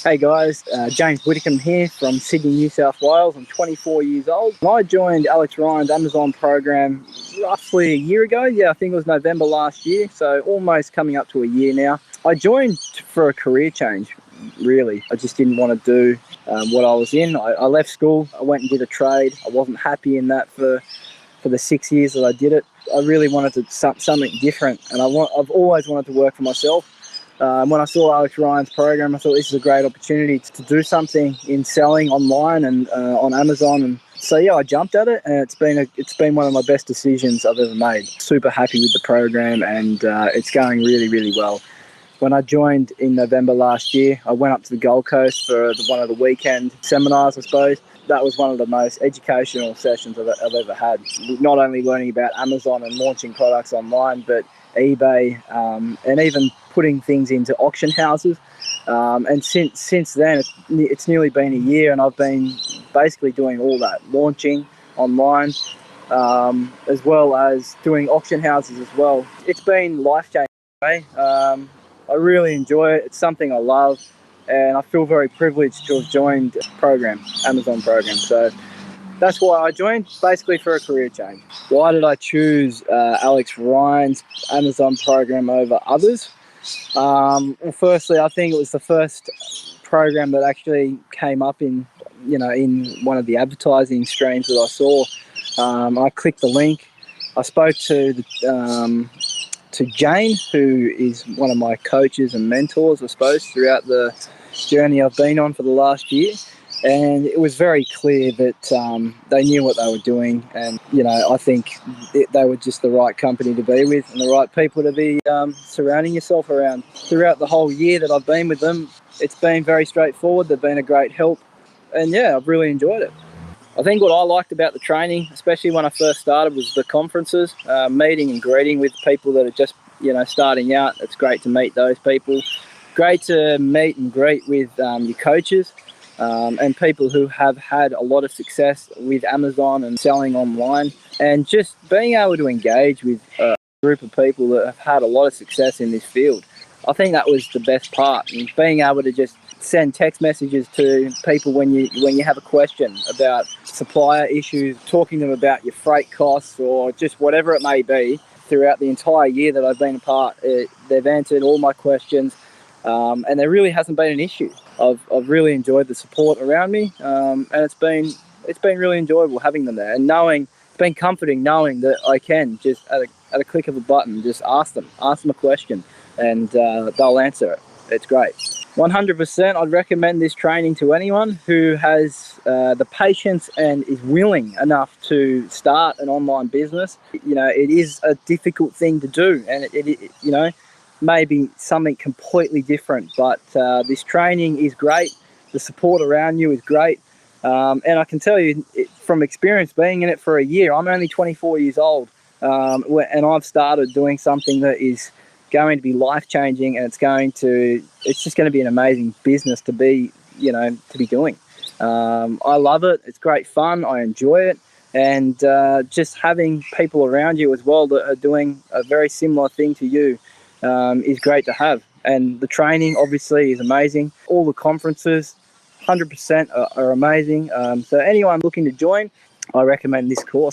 Hey guys, James Whitcomb here from Sydney, New South Wales. I'm 24 years old. I joined Alex Ryan's Amazon program roughly a year ago. Yeah, I think it was November last year, so almost coming up to a year now. I joined for a career change, really. I just didn't want to do what I was in. I left school, I went and did a trade. I wasn't happy in that for the 6 years that I did it. I really wanted to something different, and I've always wanted to work for myself. When I saw Alex Ryan's program, I thought this is a great opportunity to do something in selling online and on Amazon. And so yeah, I jumped at it, and it's been one of my best decisions I've ever made. Super happy with the program, and it's going really, really well. When I joined in November last year, I went up to the Gold Coast for one of the weekend seminars, I suppose. That was one of the most educational sessions I've ever had. Not only learning about Amazon and launching products online, but eBay, and even putting things into auction houses. And since then, it's nearly been a year, and I've been basically doing all that, launching online, as well as doing auction houses as well. It's been life-changing. I really enjoy it. It's something I love, and I feel very privileged to have joined Amazon program. So that's why I joined, basically for a career change. Why did I choose Alex Ryan's Amazon program over others? Well, firstly, I think it was the first program that actually came up in one of the advertising streams that I saw. I clicked the link. I spoke to Jane, who is one of my coaches and mentors, I suppose, throughout the journey I've been on for the last year. And it was very clear that they knew what they were doing, and I think they were just the right company to be with and the right people to be surrounding yourself around. Throughout the whole year that I've been with them, it's been very straightforward. They've been a great help, and yeah, I've really enjoyed it. I think what I liked about the training, especially when I first started, was the conferences, meeting and greeting with people that are just starting out. It's great to meet those people. Great to meet and greet with your coaches. And people who have had a lot of success with Amazon and selling online, and just being able to engage with a group of people that have had a lot of success in this field. I think that was the best part, and being able to just send text messages to people when you have a question about supplier issues, talking to them about your freight costs or just whatever it may be. Throughout the entire year that I've been a part, they've answered all my questions. And there really hasn't been an issue. I've really enjoyed the support around me, and it's been really enjoyable having them there, and it's been comforting knowing that I can just at a click of a button just ask them a question, and they'll answer it. It's great. 100%, I'd recommend this training to anyone who has the patience and is willing enough to start an online business. It is a difficult thing to do, and it maybe something completely different, but this training is great. The support around you is great, and I can tell you from experience, being in it for a year. I'm only 24 years old, and I've started doing something that is going to be life-changing, and it's just going to be an amazing business to be doing. I love it. It's great fun. I enjoy it. And just having people around you as well that are doing a very similar thing to you is great to have. And the training obviously is amazing. All the conferences 100% are amazing. So anyone looking to join, I recommend this course.